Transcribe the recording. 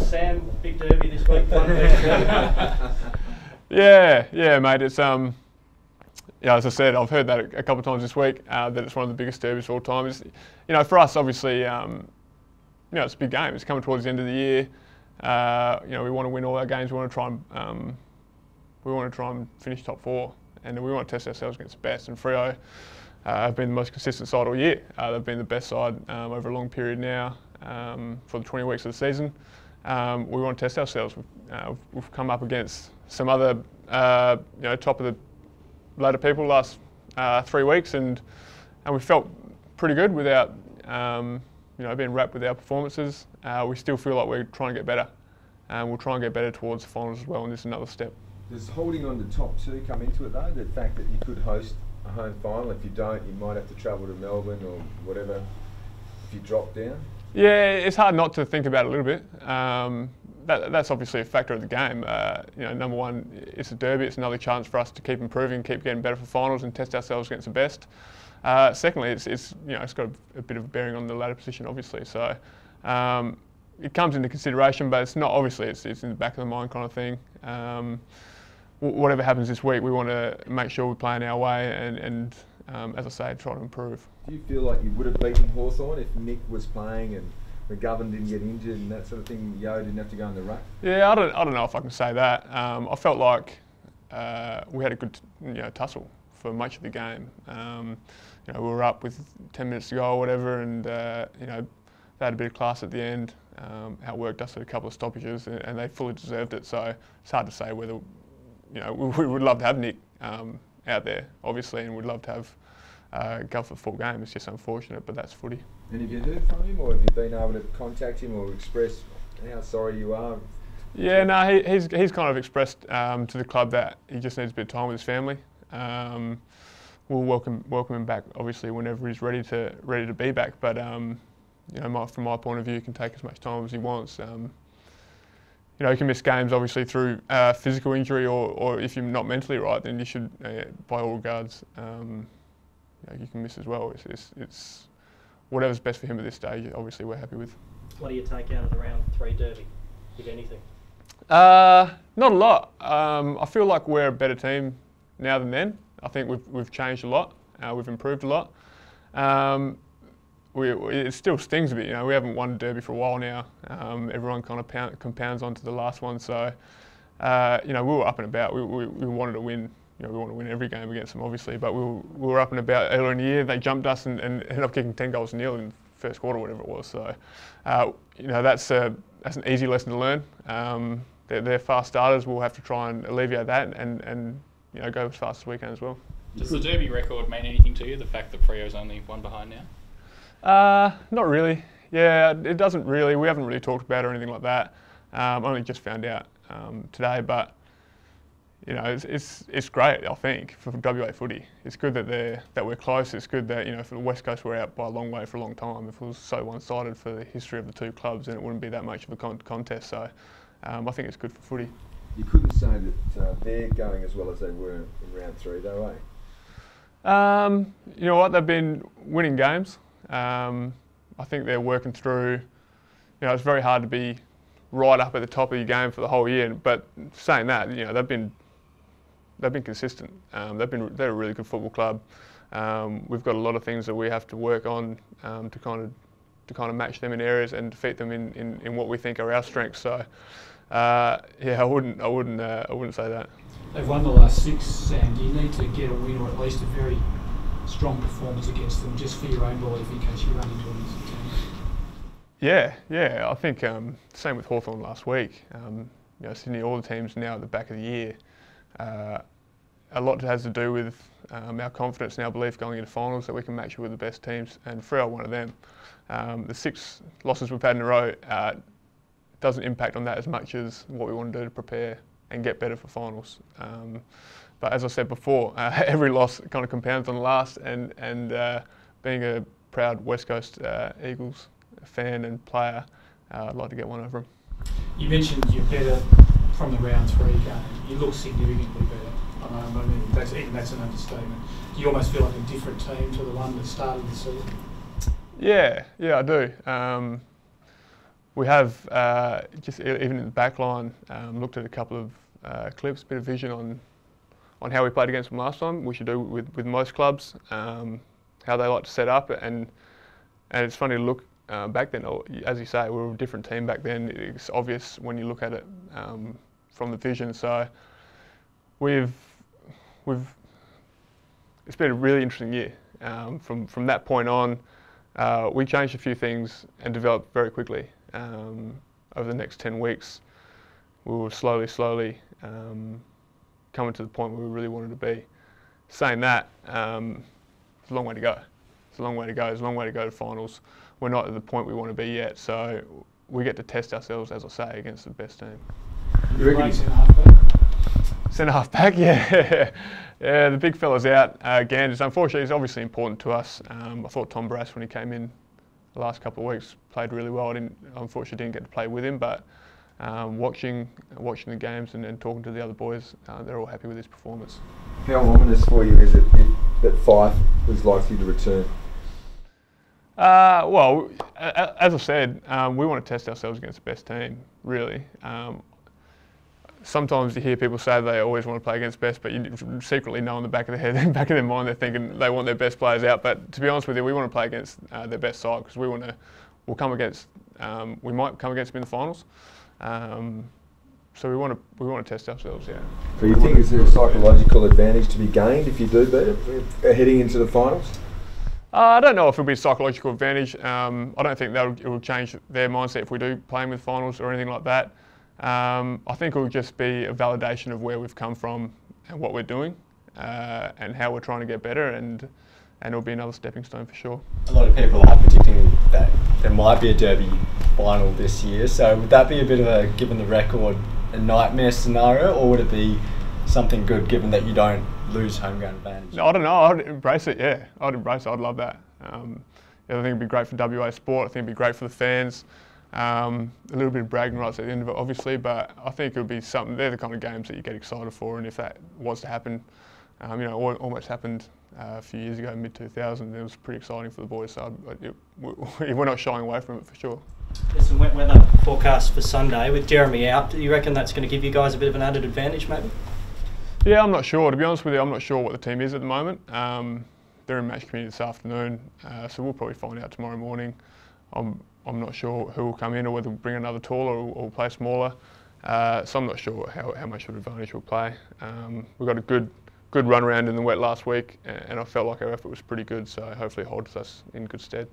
Sam, big derby this week. Yeah, mate. It's yeah, as I said, I've heard that a couple of times this week, that it's one of the biggest derbies of all time. It's, for us, obviously, it's a big game. It's coming towards the end of the year. We want to win all our games. We want to try and finish top 4, and we want to test ourselves against the best. And Freo have been the most consistent side all year. They've been the best side over a long period now for the 20 weeks of the season. We want to test ourselves. We've come up against some other, top of the ladder people last 3 weeks, and we felt pretty good without, being wrapped with our performances. We still feel like we're trying to get better, and we'll try and get better towards the finals as well, and this is another step. Does holding on to top 2 come into it though? The fact that you could host a home final. If you don't, you might have to travel to Melbourne or whatever if you drop down. Yeah, it's hard not to think about it a little bit. That's obviously a factor of the game. Number one, it's a derby. It's another chance for us to keep improving, keep getting better for finals, and test ourselves against the best. Secondly, it's got a bit of a bearing on the ladder position, obviously. So it comes into consideration, but it's not obviously. It's in the back of the mind kind of thing. Whatever happens this week, we want to make sure we're playing our way and as I say, try to improve. Do you feel like you would have beaten Hawthorn if Nick was playing and McGovern didn't get injured and that sort of thing? Yo didn't have to go in the ruck? Yeah, I don't know if I can say that. I felt like we had a good tussle for much of the game. We were up with 10 minutes to go or whatever, and they had a bit of class at the end. Outworked us at a couple of stoppages, and they fully deserved it. So it's hard to say whether we would love to have Nick out there, obviously, and we'd love to have go for the full game. It's just unfortunate, but that's footy. And have you heard from him, or have you been able to contact him or express how sorry you are? Yeah, no, he's kind of expressed to the club that he just needs a bit of time with his family. We'll welcome him back, obviously, whenever he's ready to be back. But from my point of view, he can take as much time as he wants. He can miss games, obviously, through physical injury, or if you're not mentally right, then you should, by all regards, you can miss as well. It's whatever's best for him at this stage. Obviously, we're happy with. What do you take out of the round 3 derby, if anything? Not a lot. I feel like we're a better team now than then. I think we've changed a lot. We've improved a lot. It still stings a bit. We haven't won a derby for a while now. Everyone kind of compounds onto the last one. So, we were up and about. We wanted to win. We want to win every game against them, obviously. But we were up and about earlier in the year. They jumped us and ended up kicking 10 goals to nil in the first quarter, whatever it was. So, that's an easy lesson to learn. They're fast starters. We'll have to try and alleviate that and go as fast as we can as well. Does the derby record mean anything to you? The fact that Freo's only 1 behind now? Not really. Yeah, it doesn't really. We haven't really talked about it or anything like that. Only just found out today, but it's great. I think for WA footy, it's good that we're close. It's good that for the West Coast we're out by a long way for a long time. If it was so one-sided for the history of the 2 clubs, then it wouldn't be that much of a contest. So I think it's good for footy. You couldn't say that they're going as well as they were in round 3, though, eh? You know what? They've been winning games. I think they're working through. It's very hard to be right up at the top of your game for the whole year. But saying that, they've been consistent. They're a really good football club. We've got a lot of things that we have to work on to kind of match them in areas and defeat them in what we think are our strengths. So, I wouldn't say that. They've won the last 6, Sam. Do you need to get a win or at least a very strong performance against them just for your own belief in case you run into them as a team? Yeah. I think same with Hawthorn last week. Sydney, all the teams now at the back of the year. A lot has to do with our confidence and our belief going into finals that we can match with the best teams, and Freo are one of them. The 6 losses we've had in a row doesn't impact on that as much as what we want to do to prepare and get better for finals. But as I said before, every loss kind of compounds on the last, and being a proud West Coast Eagles fan and player, I'd like to get one over them. You mentioned you're better from the round 3 game. You look significantly better. I mean, that's an understatement. Do you almost feel like a different team to the one that started the season? Yeah, I do. We have just even in the back line looked at a couple of clips, a bit of vision on how we played against them last time. We should do with most clubs, how they like to set up, and it's funny to look back then. As you say, we were a different team back then. It's obvious when you look at it from the vision. So it's been a really interesting year. From that point on, we changed a few things and developed very quickly. Over the next 10 weeks, we were slowly coming to the point where we really wanted to be. Saying that, it's a long way to go. It's a long way to go. It's a long way to go to finals. We're not at the point we want to be yet, so we get to test ourselves, as I say, against the best team. You reckon Centre half back, yeah. Yeah, the big fella's out. Ganders, unfortunately, is obviously important to us. I thought Tom Brass, when he came in the last couple of weeks, played really well. Unfortunately didn't get to play with him, but watching the games and talking to the other boys, they're all happy with his performance. How ominous for you is it that Fife was likely to return? Well, as I said, we want to test ourselves against the best team, really. Sometimes you hear people say they always want to play against best, but you secretly know in the back of their head, back of their mind, they're thinking they want their best players out. But to be honest with you, we want to play against their best side because we might come against them in the finals. So we want to test ourselves, yeah. So you think is there a psychological advantage to be gained if you do beat it heading into the finals? I don't know if it'll be a psychological advantage. I don't think it will change their mindset if we do play in with finals or anything like that. I think it will just be a validation of where we've come from and what we're doing and how we're trying to get better, and it'll be another stepping stone for sure. A lot of people are predicting that there might be a derby final this year, so would that be a bit of a, given the record, a nightmare scenario, or would it be something good given that you don't lose home ground advantage? No, I don't know. I'd embrace it, yeah. I'd embrace it. I'd love that. I think it'd be great for WA sport. I think it'd be great for the fans. A little bit of bragging rights at the end of it, obviously, but I think it would be something. They're the kind of games that you get excited for, and if that was to happen, almost happened a few years ago, mid-2000. It was pretty exciting for the boys. So we're not shying away from it for sure. There's some wet weather forecast for Sunday with Jeremy out. Do you reckon that's going to give you guys a bit of an added advantage, maybe? Yeah, I'm not sure. To be honest with you, I'm not sure what the team is at the moment. They're in match committee this afternoon, so we'll probably find out tomorrow morning. I'm not sure who will come in or whether we'll bring another taller or we'll play smaller. So I'm not sure how much of an advantage we'll play. We got a good run around in the wet last week, and I felt like our effort was pretty good, so hopefully it holds us in good stead.